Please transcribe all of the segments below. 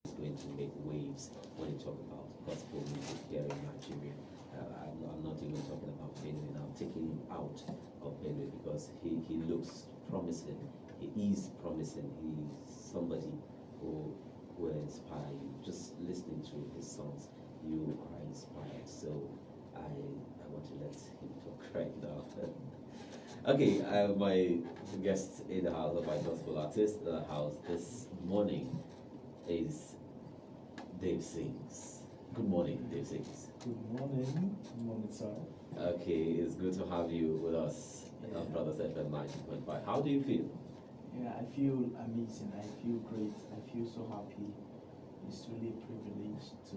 is going to make waves when you talk about gospel music here in Nigeria. I'm not even talking about Benue now. I'm taking him out of Benue because he looks promising. He is promising. He's somebody who will inspire you. Just listening to his songs, you are inspired. So I want to let him talk right now. Okay, my guest in the house, of my gospel artist in the house this morning is Davesings. Good morning, Davesings. Good morning. Good morning, sir. Okay, it's good to have you with us on Brothers FM 90.5. How do you feel? Yeah, I feel amazing. I feel great. I feel so happy. It's really a privilege to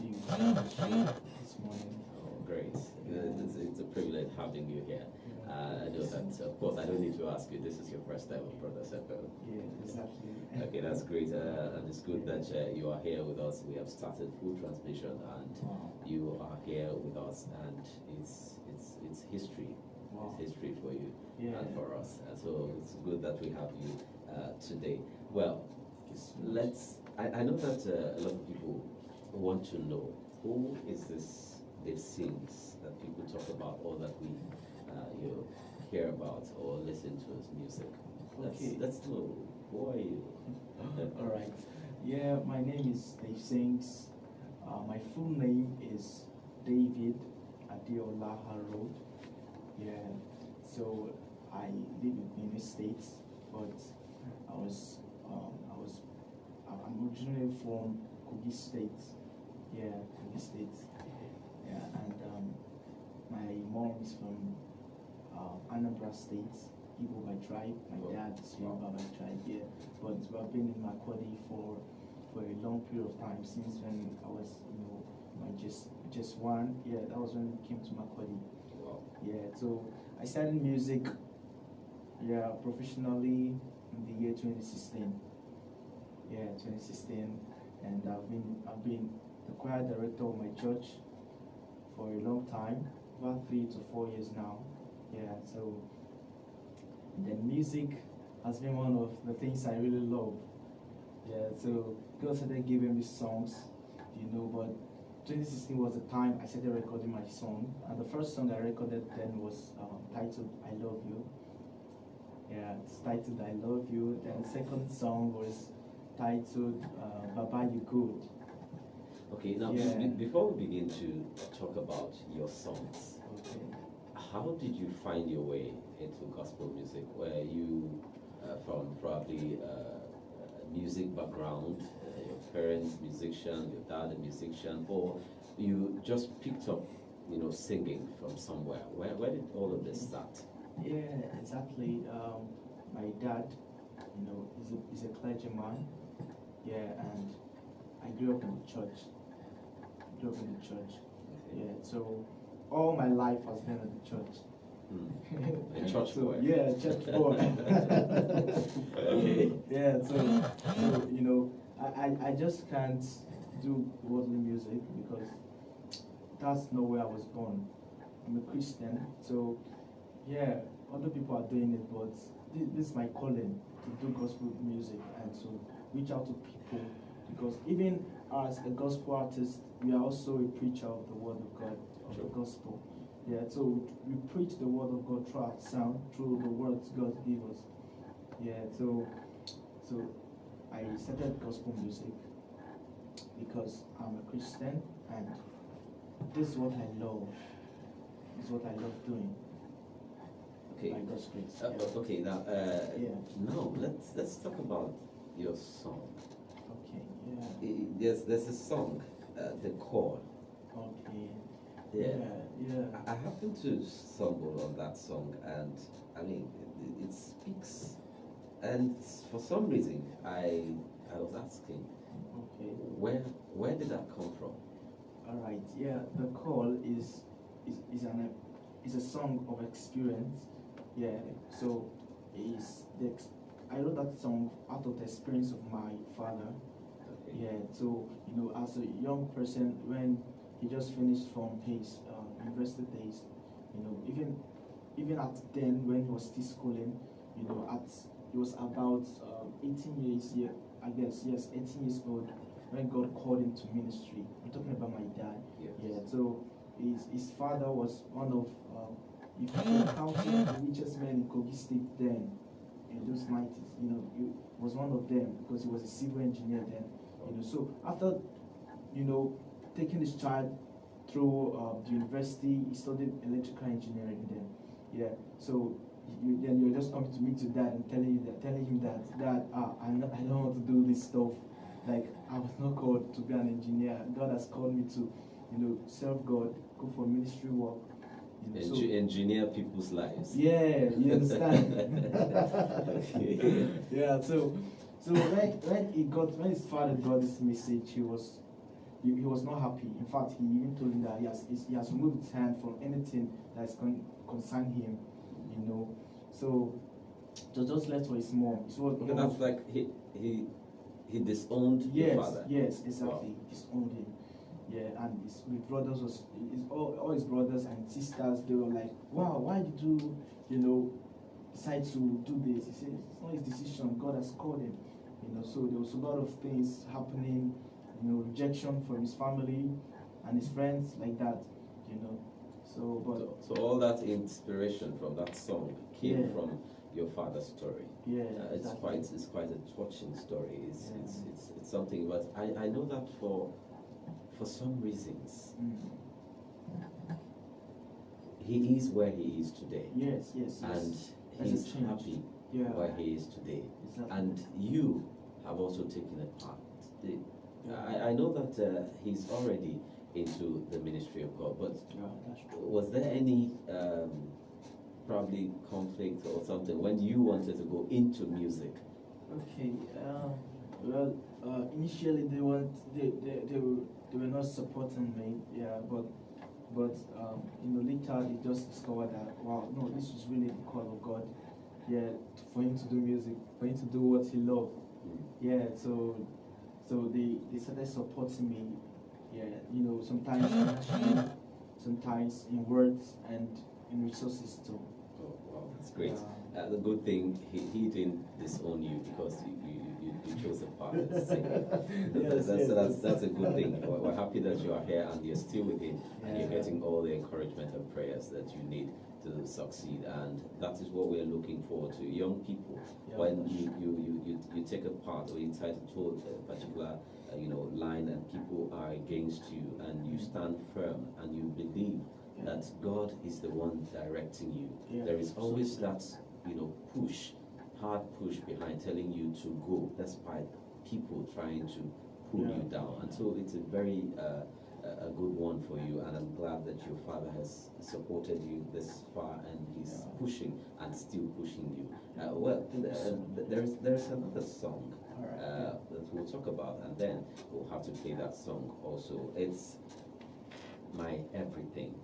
be with the show this morning. Oh, great. It's a privilege having you here. I know that, of course, I don't need to ask you, this is your first time on Brothers FM. Yeah, exactly. Okay, that's great. And it's good that you are here with us. We have started full transmission and you are here with us, and it's history. Wow. It's history for you and Yeah. for us. And so it's good that we have you today. Well, I know that a lot of people want to know who is this Davesings that people talk about or that we hear about or listen to his music. Let's know, who are you? All right. Yeah, my name is Davesings. My full name is David Adeola Harold. Yeah. So I live in the States, but I'm originally from Kogi State. Yeah, Kogi State. Yeah, and my mom is from Anambra State, Igbo by tribe. My dad is Yoruba by tribe. Yeah, but we've been in MAKURDI for a long period of time since when I was, just one. Yeah, that was when we came to MAKURDI. Wow. Yeah, so I started music, professionally in the year 2016. Yeah, 2016, and I've been the choir director of my church for a long time, about 3 to 4 years now. Yeah, so then music has been one of the things I really love. Yeah, so God started giving me songs, but 2016 was the time I started recording my song, and the first song I recorded then was titled "I Love You." Yeah, it's titled "I Love You." Then the second song was titled "Baba You Good." Okay, now before we begin to talk about your songs, how did you find your way into gospel music? Were you from probably a music background, your parents musician, your dad a musician, or you just picked up, singing from somewhere? Where did all of this start? Yeah, exactly. My dad, is a clergyman. Yeah, and I grew up in the church. Yeah, so all my life has been in the church. A church boy. Yeah, church boy. Okay. Yeah, so I just can't do worldly music because that's not where I was born. I'm a Christian, so yeah, other people are doing it, but this is my calling to do gospel music and to reach out to people, because even as a gospel artist, we are also a preacher of the word of God, of the gospel. Yeah, so we preach the word of God through our sound, through the words God gave us. Yeah, so I started gospel music because I'm a Christian, and this is what I love. This is what I love doing. Okay. By God's grace. Okay. Now, now let's talk about your song. Okay. Yeah. There's a song, "The Call." Okay. Yeah. I happened to stumble on that song, and I mean, it speaks. And for some reason, I was asking, Okay. where did that come from? All right. Yeah. The call is a song of experience. Yeah. So I wrote that song out of the experience of my father. Okay. Yeah. So as a young person, when he just finished from his university days, even at then when he was still schooling, he was about 18 years I guess, yes, 18 years old, when God called him to ministry. I'm talking about my dad. Yes. Yeah, so his father was one of, if you can count the richest men in Kogi State then, in those 90s, you know, he was one of them because he was a civil engineer then. You know, so after, you know, taking this child through the university, he studied electrical engineering then. Yeah, so then you're just coming to meet your dad and telling him that I don't want to do this stuff. Like, I was not called to be an engineer. God has called me to, you know, serve God, go for ministry work. You know, so, engineer people's lives. yeah, you understand. Yeah, so when his father got this message, he was not happy. In fact, he even told him that he has removed his hand from anything that's concern him, you know. So just left for his mom. So Okay, that's like he disowned your father. Yes, exactly. Wow. Disowned him. Yeah, and his brothers all his brothers and sisters, they were like, wow, why did you, you know, decide to do this? He said it's not his decision. God has called him. You know, so there was a lot of things happening. You know, rejection from his family and his friends, like that. You know, so all that inspiration from that song came from your father's story. Yeah, it's quite a touching story. It's something. But I know that for some reasons, he is where he is today. Yes. And he's happy where he is today. Exactly. And you have also taken a part. I know that he's already into the ministry of God, but was there any probably conflict or something when you wanted to go into music? Okay. Well, initially they were not supporting me. Yeah, but you know, later they just discovered that, wow, no, this is really the call of God. Yeah, for him to do music, for him to do what he loved. Yeah, so they started supporting me. Yeah, you know, sometimes financially, sometimes in words and in resources too. Oh, wow, that's great. The good thing, he didn't disown you because you chose a path to sing. That's a good thing. We're happy that you are here and you're still with him and you're getting all the encouragement and prayers that you need to succeed, and that is what we're looking forward to. Young people, when you take a part or you decide to toe a particular line and people are against you, and you stand firm and you believe that God is the one directing you. There is always that hard push behind telling you to go, despite people trying to pull you down. And so it's a very a good one for you, and I'm glad that your father has supported you this far and he's pushing and still pushing you. There's another song that we'll talk about, and then we'll have to play that song also. It's My Everything.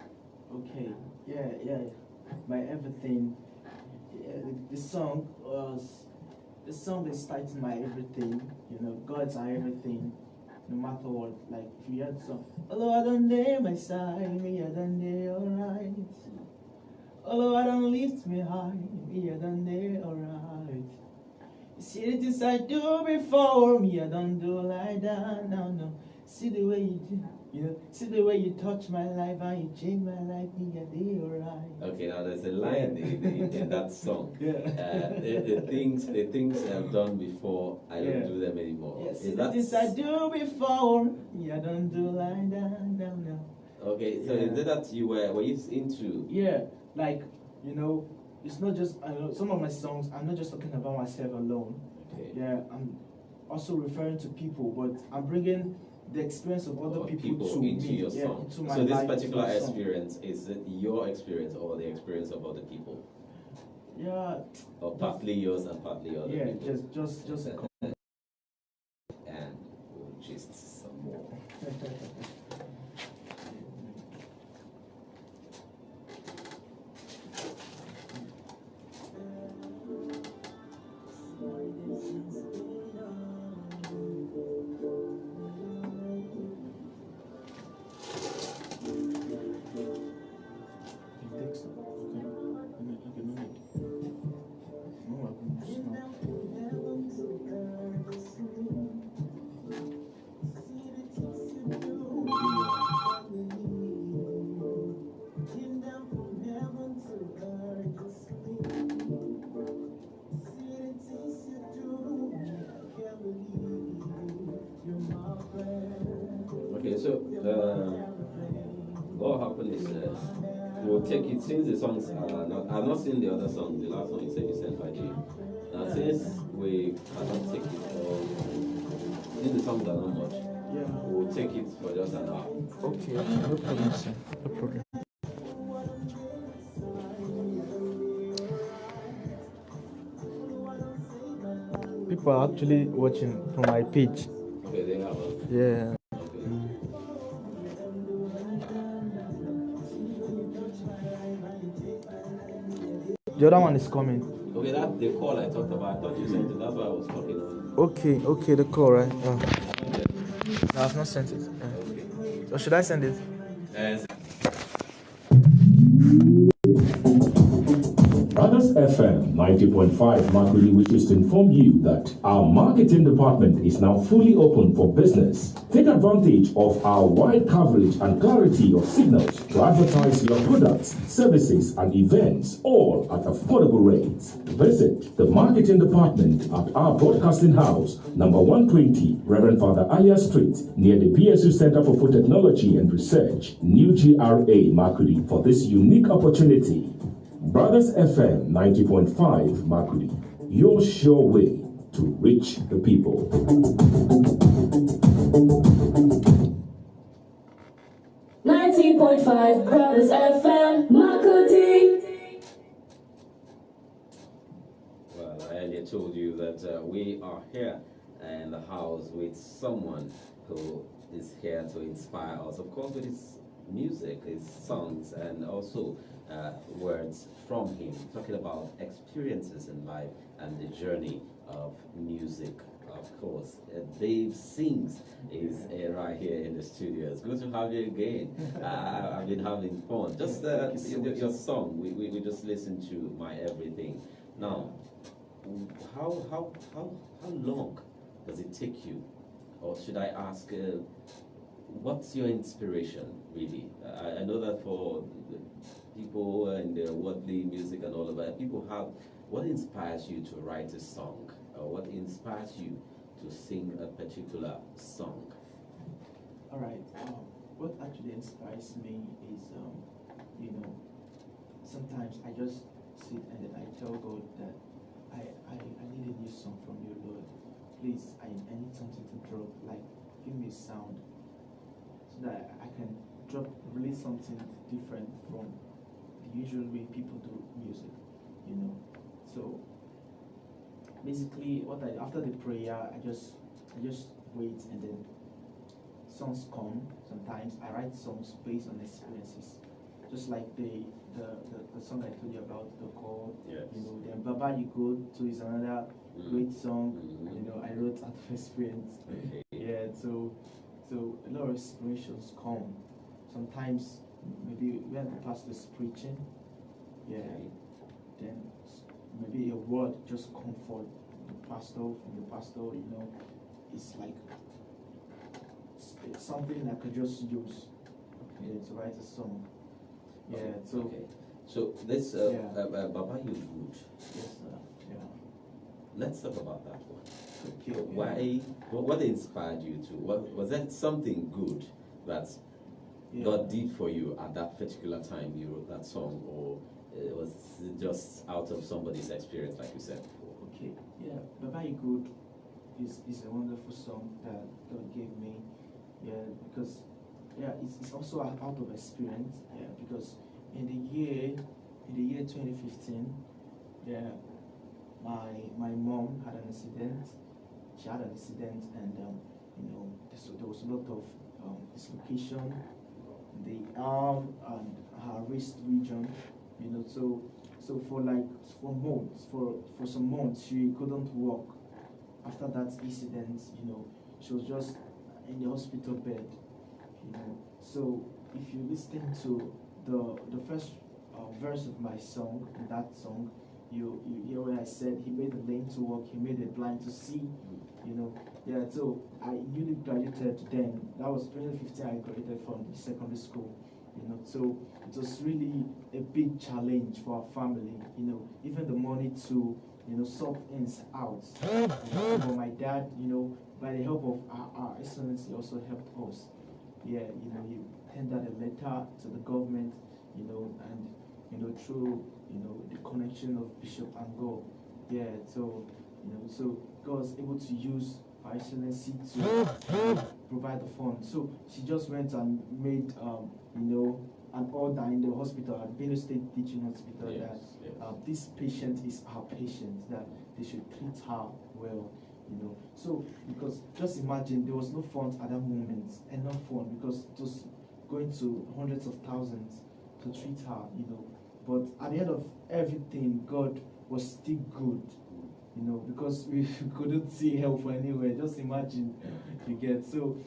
Okay, yeah, My Everything. The song is titled My Everything. You know, God's our everything, no matter what. Like, if you hear the song, although I don't dare my side, me I don't dare alright. Although I don't lift me high, me I don't dare alright. You see the things I do before, me I don't do like that. No. See the way you do. You know, see the way you touch my life and you change my life, me I do alright. Okay, now there's a line in that song. The things I've done before, I don't do them anymore. Yes, the things I do before, me I don't do like that. No. Okay, so is it that you were you into? Yeah, like, you know, it's not just, I know some of my songs, I'm not just talking about myself alone. Okay. Yeah, I'm also referring to people, but I'm bringing the experience of other people to into me, your song. into my so this life, particular experience, is it your experience or the experience of other people? Yeah. Or partly yours and partly other people? Yeah, just a and we'll gist some more. Okay, so what happened is we'll take it since the songs are not. I've not seen the other song. The last one you said you sent by Jay. Since we cannot take it all, since the songs are not much, Yeah. we'll take it for just an hour. Okay, no problem, sir. No problem. People are actually watching from my page. Okay, they have. Yeah. Okay. The other one is coming. Okay, that's the call I talked about. I thought you sent it. That's why I was talking on. Okay, the call, right? Oh. Okay. No, I've not sent it. Okay. Or should I send it? Brothers FM 90.5 MAKURDI wishes to inform you that our marketing department is now fully open for business. Take advantage of our wide coverage and clarity of signals to advertise your products, services, and events, all at affordable rates. Visit the marketing department at our broadcasting house, number 120, Reverend Father Alia Street, near the PSU Center for Food Technology and Research, New GRA MAKURDI, for this unique opportunity. Brothers FM 90.5 MAKURDI, your sure way to reach the people. 19.5 Brothers FM MAKURDI. Well, I earlier told you that we are here in the house with someone who is here to inspire us, of course, with his music, his songs, and also words from him, talking about experiences in life and the journey of music. Of course, Davesings is right here in the studio. It's good to have you again. I've been having fun. Just your song, we just listened to My Everything. Now, how long does it take you, or should I ask, what's your inspiration really? I know that for people and their worldly music and all of that, people have, what inspires you to write a song, or what inspires you to sing a particular song? All right. What actually inspires me is, sometimes I just sit and then I tell God that I need a new song from you, Lord. Please, I need something to drop. Like, give me a sound so that I can release something different from the usual way people do music, So basically, after the prayer, I just wait, and then songs come. Sometimes I write songs based on experiences, just like the song I told you about, the call. Yes. Then Baba You Go to is another great song. I wrote out of experience. Okay. Yeah, so a lot of inspirations come. Sometimes maybe when the pastor is preaching, then maybe a word just comfort from the pastor, it's like it's something I could just use to write a song. Okay. Yeah, so okay. So this Baba You Good. yes, yeah. Let's talk about that one. Okay. Why? What inspired you to? Was that something good that God did for you at that particular time you wrote that song, or was it just out of somebody's experience, like you said before? Okay, yeah, Baba You Good is a wonderful song that God gave me, because it's also out of experience, because in the year 2015, my mom had an accident. She had an accident, and there was a lot of dislocation in the arm and her wrist region, so for some months she couldn't walk. After that incident, she was just in the hospital bed, so if you listen to the first verse of my song, in that song, you hear where I said he made the lame to walk, he made the blind to see, so I newly graduated then. That was 2015. I graduated from the secondary school, so it was really a big challenge for our family, even the money to sort things out. But my dad, by the help of our excellency, also helped us. yeah, you know, he tendered a letter to the government, you know, and through the connection of Bishop and God, yeah. So so God was able to use Her Excellency to provide the funds. So she just went and made an order in the hospital at BENUE State Teaching Hospital that this patient is our patient, that they should treat her well. So because just imagine there was no funds at that moment, enough fund, because it was going to hundreds of thousands to treat her, but at the end of everything, God was still good, because we couldn't see help anywhere. Just imagine, you get. So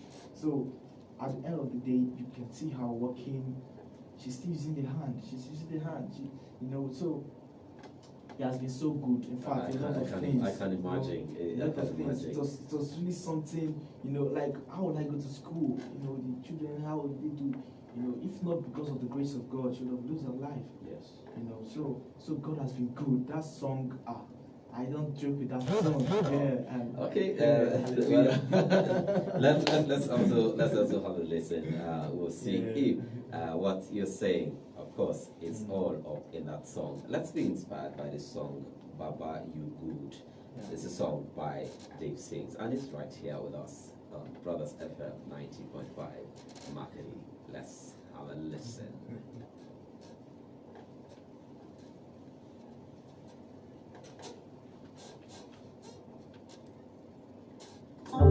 at the end of the day, you can see her working. She's still using the hand. So it has been so good. In fact, a lot of things. I can imagine. It was really something, like, how would I go to school? The children, how would they do? If not because of the grace of God, she would have lost her life. Yes. So God has been good. That song, I don't joke with that song. Yeah. Okay. Let's also have a listen. We'll see if what you're saying, of course, it's all up in that song. Let's be inspired by this song, Baba You Good. It's a song by Davesings, and it's right here with us on Brothers FM 90.5 MAKURDI. Let's have a listen. All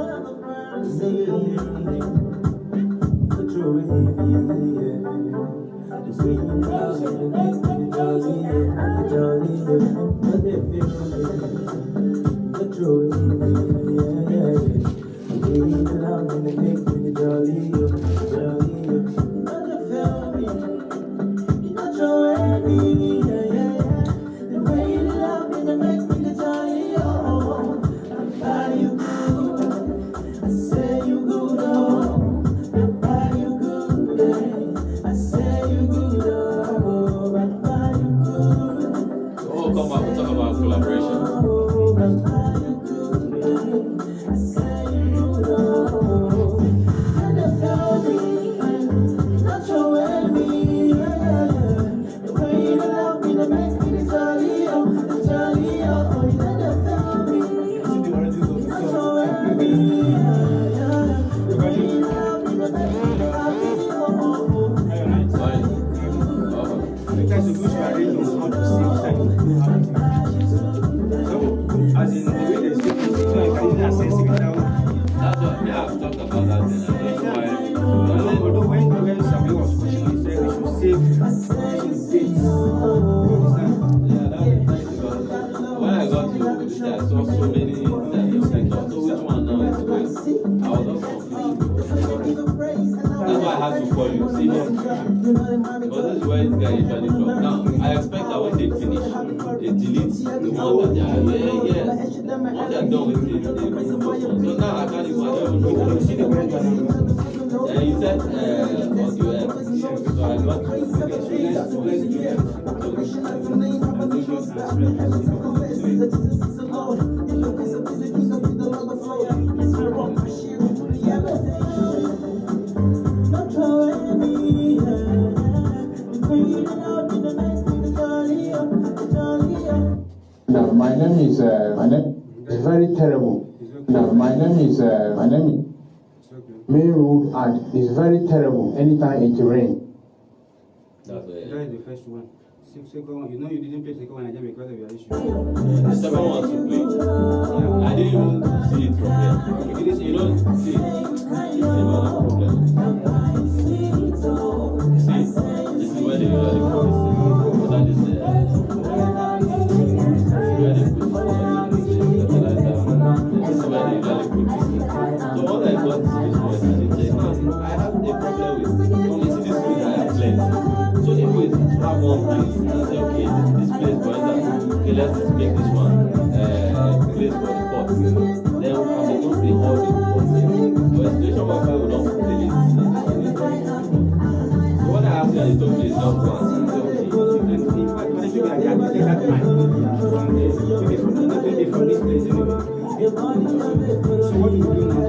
of the friends say the joy, the sweet house and the make me jolly, but they feel the joy, the love and they make me jolly, but they feel me, the joy, the way you love and they make me jolly, you good, I say you good, you good, I say you good, you good. Oh, come back, we'll talk about collaboration. I say you good, and I feel me, not your me, the way you love me, that makes me the jolly, and I feel me. I expect that when they finish, they delete the one that they are. Yes. Once they're done with it, they remove those ones. So now I can't even and you said audio M. So I got Now, my name is very terrible. Now, my name is main road, and it's very terrible anytime it rains. That is the first one. Second one, you didn't play second one again because of your issue. the second one to play. I didn't even see it from here. You don't see it. It's another problem. See, this is where they usually put this. But that is where they put this is where they usually put this. So what I got to this point is I have a problem with only see this place I have plenty. So if we have one place, I say okay, this place for instance, okay, let's just make this one place for the pot. Then we can don't play all the pots here. But a situation where we don't play this. So what I have here is okay, it's not one. In fact, when you are there, they have time from this place anyway. So what do you do now?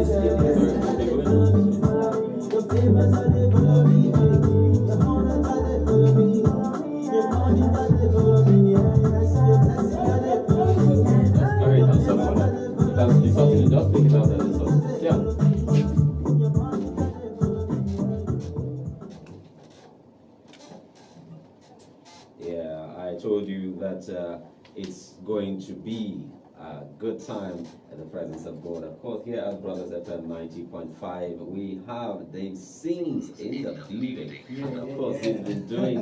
This that it's going to be a good time in the presence of God. Of course, here at Brothers FM 90.5, we have Davesings in the building. And of course, he's been doing,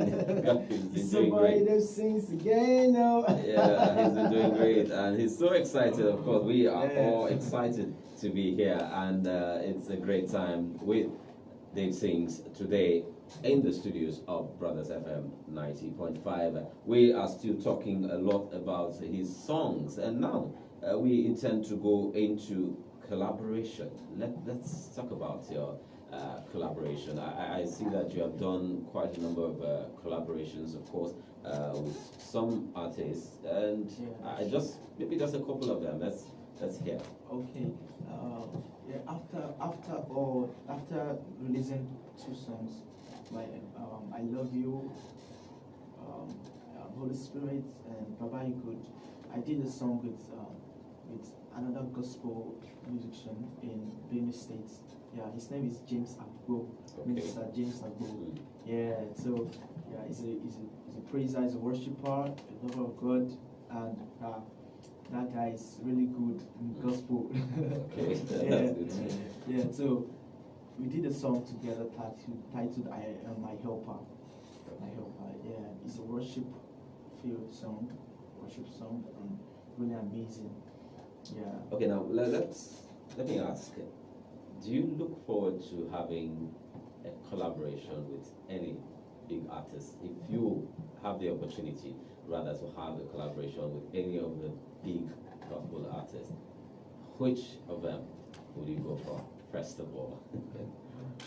he's been doing great. Davesings again, no? Yeah, he's been doing great, and he's so excited. Of course, we are all excited to be here, and it's a great time with Davesings today in the studios of Brothers FM 90.5. We are still talking a lot about his songs, and now we intend to go into collaboration. Let's talk about your collaboration. I see that you have done quite a number of collaborations, of course, with some artists, and maybe just a couple of them. Let's hear. Okay. After releasing 2 songs, I Love You, Holy Spirit, and Baba You Good, I did a song with another gospel musician in BENUE State. Yeah, his name is James Agbo, Minister James Agbo. Yeah, so yeah, he's a praiser, he's a worshiper, a lover of God, and that guy is really good in gospel. Yeah, so we did a song together titled I Am My Helper. My Helper, yeah. It's a worship song, and really amazing. Yeah. Okay, now let me ask, do you look forward to having a collaboration with any big artist? If you have the opportunity rather to have a collaboration with any of the big gospel artists, which of them would you go for, first of all?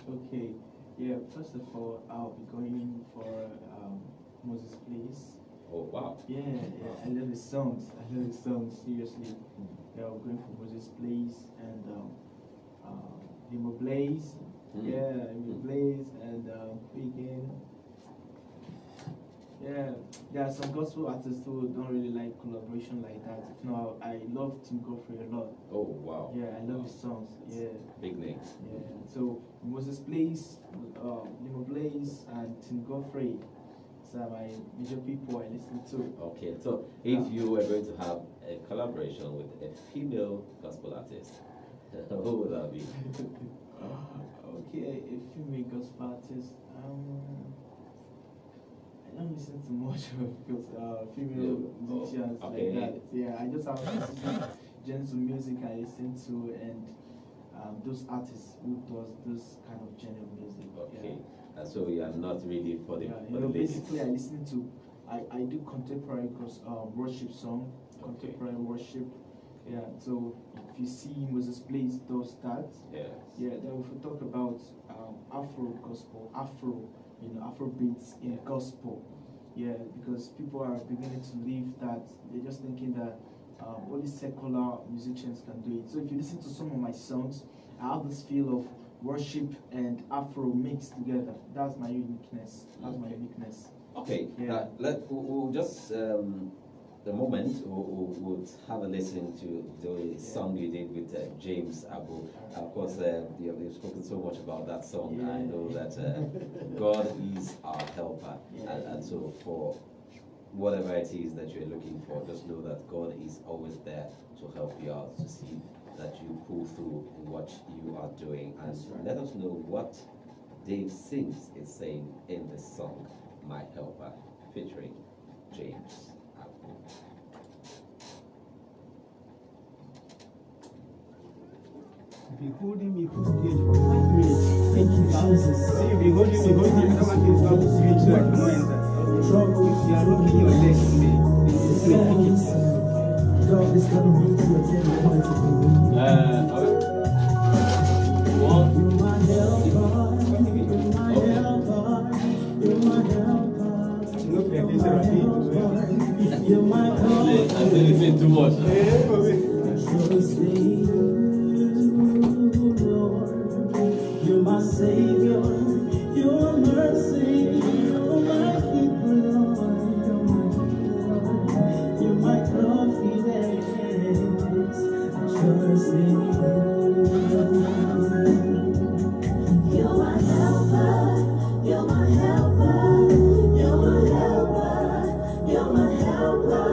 Okay, yeah, first of all, I'll be going for Moses Place. Oh, wow. Yeah, I love his songs. Seriously. Yeah, I'm going for Moses Place and Limo Blaze. Yeah, Limo Blaze and again. Yeah, there are some gospel artists who don't really like collaboration like that. If not, I love Tim Godfrey a lot. Oh, wow. Yeah, I love his songs. Yeah. Big names. Yeah. So Moses Place, Limo Blaze, and Tim Godfrey. So my major people I listen to. Okay, so if you were going to have a collaboration with a female gospel artist, who would that be? Okay, a female gospel artist. I don't listen to much because female musicians like that. Yeah, I just have genres of music I listen to, and those artists who does this kind of genre of music. Okay, yeah. So you are not really for the basically I listen to I do contemporary worship song, contemporary worship. Yeah, so if you see Moses Place does that. Yes. Yeah, then if we talk about Afro gospel, Afro beats in gospel. Yeah, because people are beginning to leave that. They're just thinking that only secular musicians can do it. So if you listen to some of my songs, I have this feel of worship and Afro mixed together. That's my uniqueness. That's my uniqueness. Okay, yeah. We'll just the moment we'll have a listen to the song you did with James Abu. Of course, you've spoken so much about that song. I know that God is our helper, and so for whatever it is that you're looking for, just know that God is always there to help you out, to see that you pull through in what you are doing. And let us know what Davesings is saying in this song, My Helper, featuring James. Beholding me who stage for 5 minutes. Thank you, Jesus. So you beholding me, someone is going to stage so I can enter. You are rubbing your legs today. God is gonna meet you at every point of the way. You're my helper. You're my helper. You're my helper. I'm listening too much. Trust me, Lord. You're my Savior. Your mercy. You're my keeper, Lord. You're my confidence. I trust in you. You're my helper. You're my helper. You're my helper. You're my helper.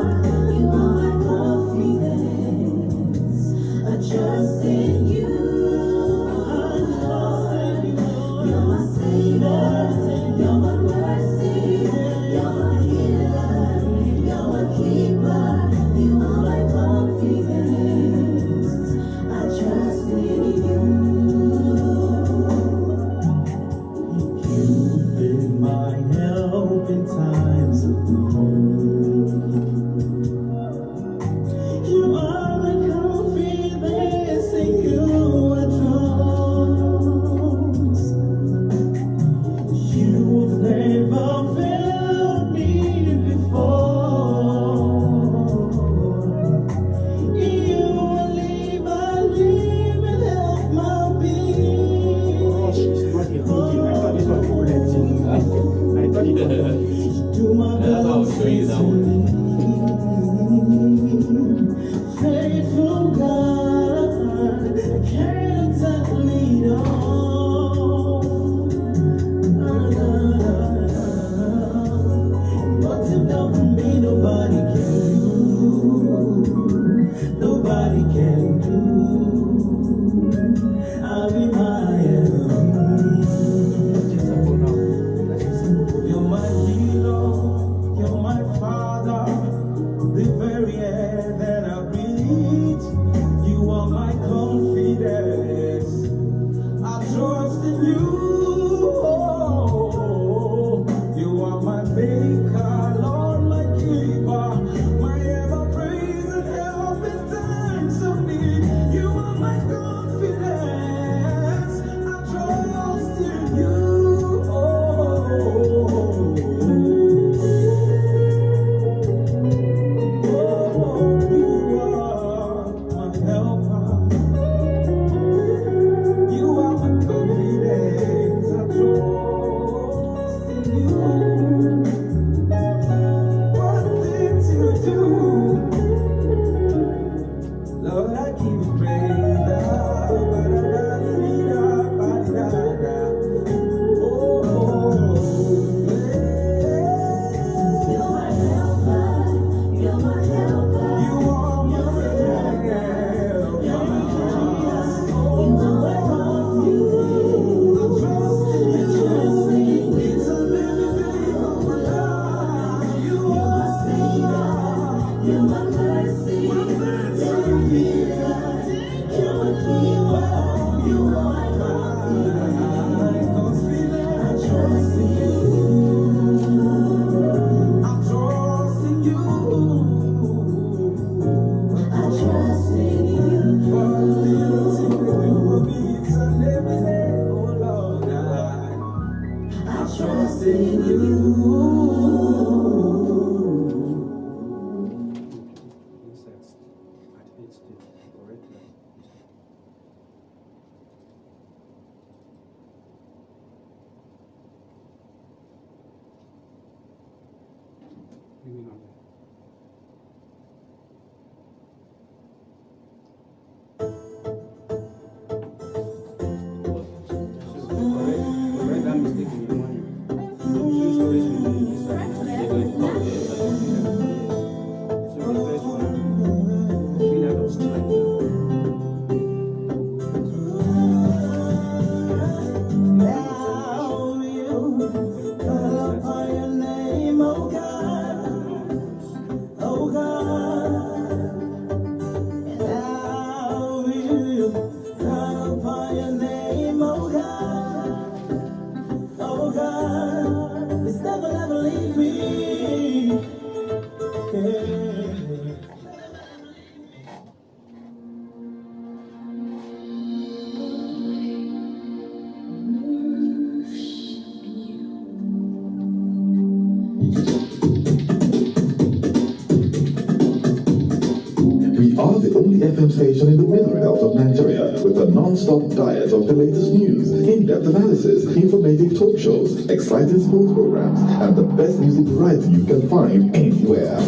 We are the only FM station in the middle belt of Nigeria with a non-stop diet of the latest news, in-depth analysis, informative talk shows, exciting sports programs, and the best music variety you can find anywhere.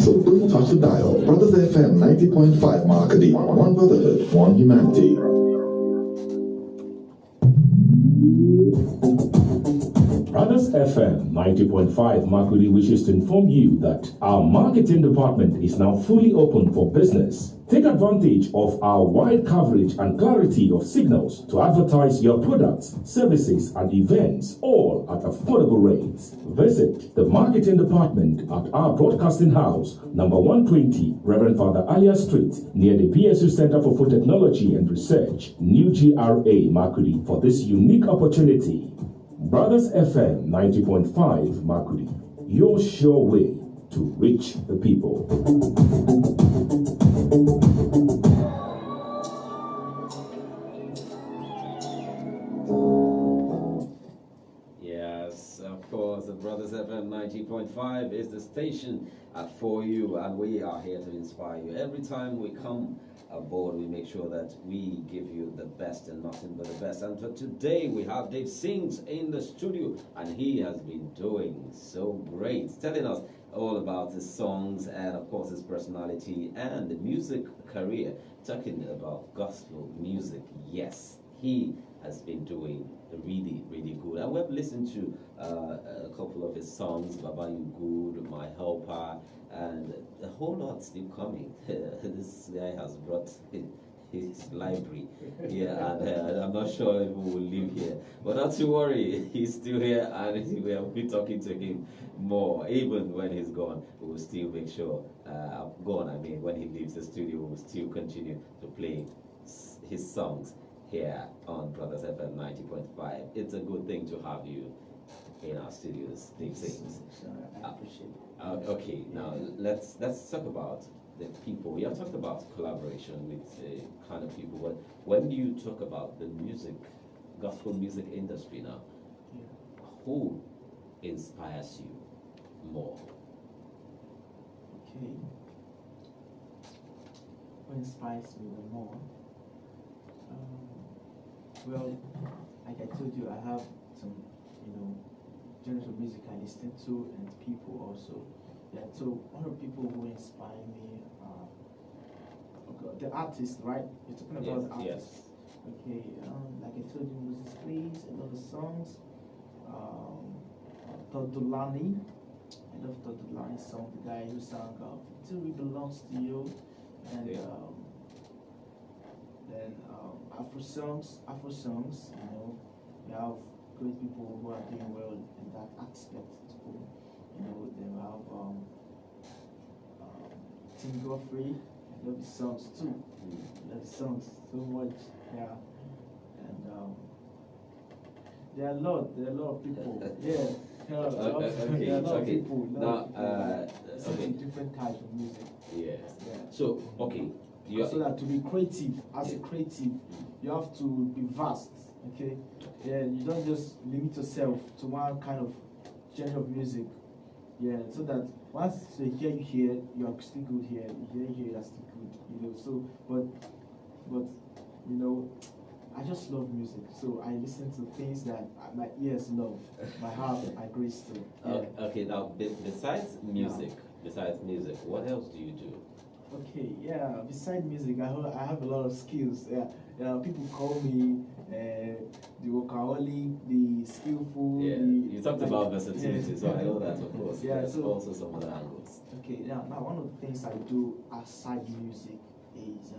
So don't touch the dial. Brothers FM 90.5 MAKURDI. One brotherhood, one humanity. Brothers FM 90.5 MAKURDI wishes to inform you that our marketing department is now fully open for business. Take advantage of our wide coverage and clarity of signals to advertise your products, services, and events, all at affordable rates. Visit the marketing department at our broadcasting house, number 120, Reverend Father Alia Street, near the PSU Center for Food Technology and Research, New GRA MAKURDI, for this unique opportunity. Brothers FM 90.5 MAKURDI, your sure way to reach the people. Yes, of course, the Brothers FM 90.5 is the station for you, and we are here to inspire you. Every time we come aboard, we make sure that we give you the best and nothing but the best. And for today, we have Davesings in the studio, and he has been doing so great, telling us all about his songs and, of course, his personality and the music career, talking about gospel music. Yes, he has been doing really, really good. And we've listened to a couple of his songs, Baba You Good, My Helper, and a whole lot still coming. This guy has brought his library. Yeah, and I'm not sure if we will leave here. But not to worry, he's still here, and we will be talking to him more. Even when he's gone, we will still make sure, when he leaves the studio, we will still continue to play his songs here on Brothers FM 90.5. It's a good thing to have you in our studios, Davesings. I appreciate it. Okay, now let's talk about the people. We have talked about collaboration with kind of people, but when you talk about the gospel music industry now, who inspires you more? Okay. Who inspires me the more? Well, like I told you, I have some, genres of music I listen to and people also. Yeah, so one of the people who inspire me are the artist, right? You're talking about the artist. Yes. Okay, like I told you, Moses Please, I love the songs. Todulani, I love Todulani's song, the guy who sang Till We Belongs to You. And then Afro songs, we have great people who are doing well in that aspect too. They have Tim Godfrey, I love his songs too. the songs so much. Yeah, and there are a lot of people. Yeah, there are a lot of people. Listen to different types of music. Yes. Yeah. So okay, So that to be creative, as a creative, you have to be vast. Okay. Yeah, you don't just limit yourself to one kind of genre of music. Yeah, so that once they hear you here, you are still good here. You hear you here, you are still good. You know. So, but you know, I just love music. So I listen to things that my ears love, my heart agrees to. Yeah. Okay. Now, besides music, what else do you do? Okay, yeah. Besides music, I have a lot of skills. Yeah, people call me the workaholic, the skillful. Yeah, you talked about versatility, yeah. so I know that, of course. Yeah, There's so also some other angles. Okay, now one of the things I do aside music is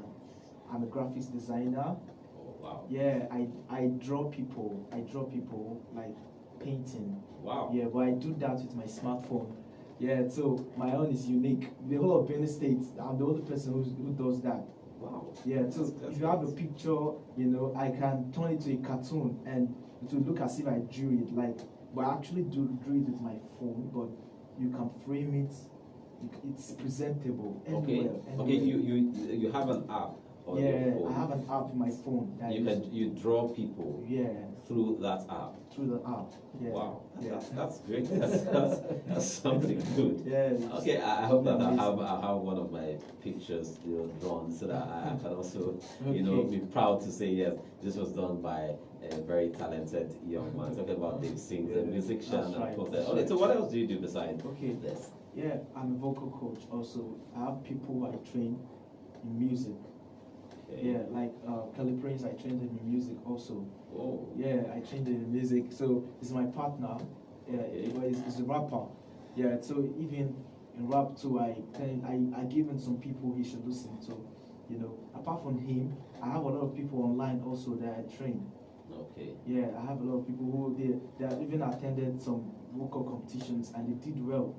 I'm a graphics designer. Oh wow. Yeah, I draw people. I draw people like painting. Wow. Yeah, but I do that with my smartphone. Yeah, so my own is unique. The whole of BENUE State, I'm the only person who does that. Wow. Yeah, so if you have a picture, you know, I can turn it to a cartoon and it will look as if I drew it. Like, but I actually drew it with my phone. But you can frame it. It's presentable. Okay. Anywhere. Okay. You have an app on your Yeah, phone. I have an app in my phone. That You draw people. Yeah. Through that app. Through the app. Yeah. Wow. Yeah. That's great. That's something good. Yeah. Okay, I hope that I have one of my pictures drawn so that I can also be proud to say yes, this was done by a very talented young man. Talking about Davesings, a musician, and of course. Okay, so what else do you do besides this? Yeah, I'm a vocal coach also. I have people I train in music. Okay. Yeah, like Kelly Prince, I trained him in music also. Oh. Yeah, I trained him in music. So he's my partner. Yeah, he's a rapper. Yeah, so even in rap too, I give him some people he should listen to. You know, apart from him, I have a lot of people online also that I train. Okay. Yeah, I have a lot of people who they have even attended some vocal competitions and they did well.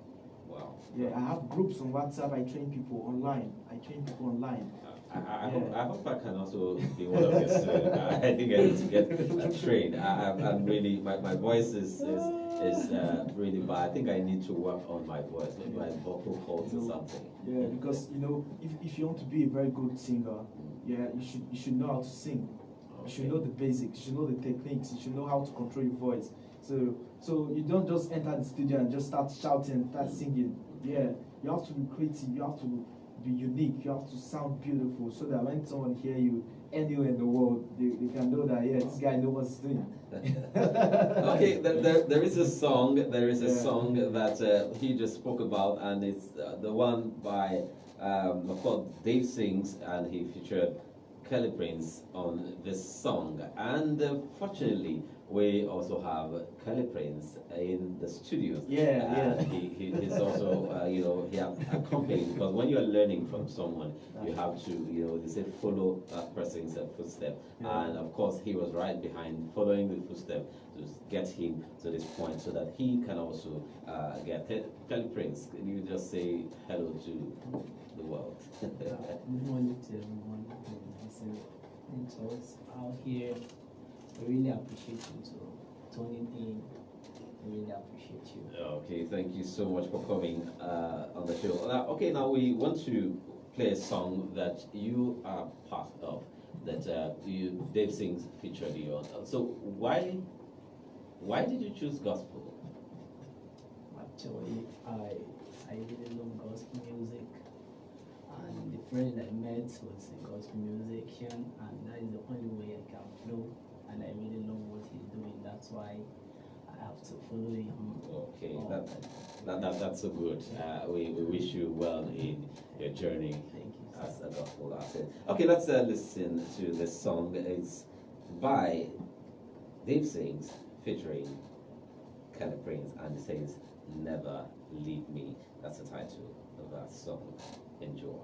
Wow. Yeah, I have groups on WhatsApp. I train people online. I hope I can also be one of your students. I think I need to get trained. I'm really my voice is really bad. I think I need to work on my voice, maybe my vocal cords or something. Yeah, because you know, if you want to be a very good singer, yeah, you should know how to sing. You should know the basics. You should know the techniques. You should know how to control your voice. So you don't just enter the studio and just start shouting, start singing. Yeah, you have to be creative. You have to be unique. You have to sound beautiful, so that when someone hear you anywhere in the world, they can know that this guy knows what he's doing. Okay, there is a song. There is a song that he just spoke about, and it's the one by called Davesings, and he featured Kelly Prince on this song. And fortunately, we also have Kelly Prince in the studios. Yeah. He's also, he has accompanied, because when you're learning from someone, you have to, they say follow that person's footstep. Yeah. And of course, he was right behind following the footstep to get him to this point so that he can also get Kelly Prince. Can you just say hello to the world? Good morning to everyone thanks to us out here. I really appreciate you tuning in. I really appreciate you. Okay, thank you so much for coming on the show. Now we want to play a song that you are part of, that Davesings featured you on. So why did you choose gospel? Actually, I really love gospel music. And the friend I met was a gospel musician, and that is the only way I can flow. And I really love what he's doing. That's why I have to follow him. Okay, that's so good. We wish you well in your journey as a gospel artist. Okay, let's listen to this song. It's by Davesings featuring Kelly Prince, and it says "Never Leave Me." That's the title of that song. Enjoy.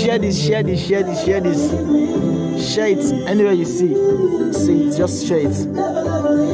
share this. Share it anywhere you see it, just share it.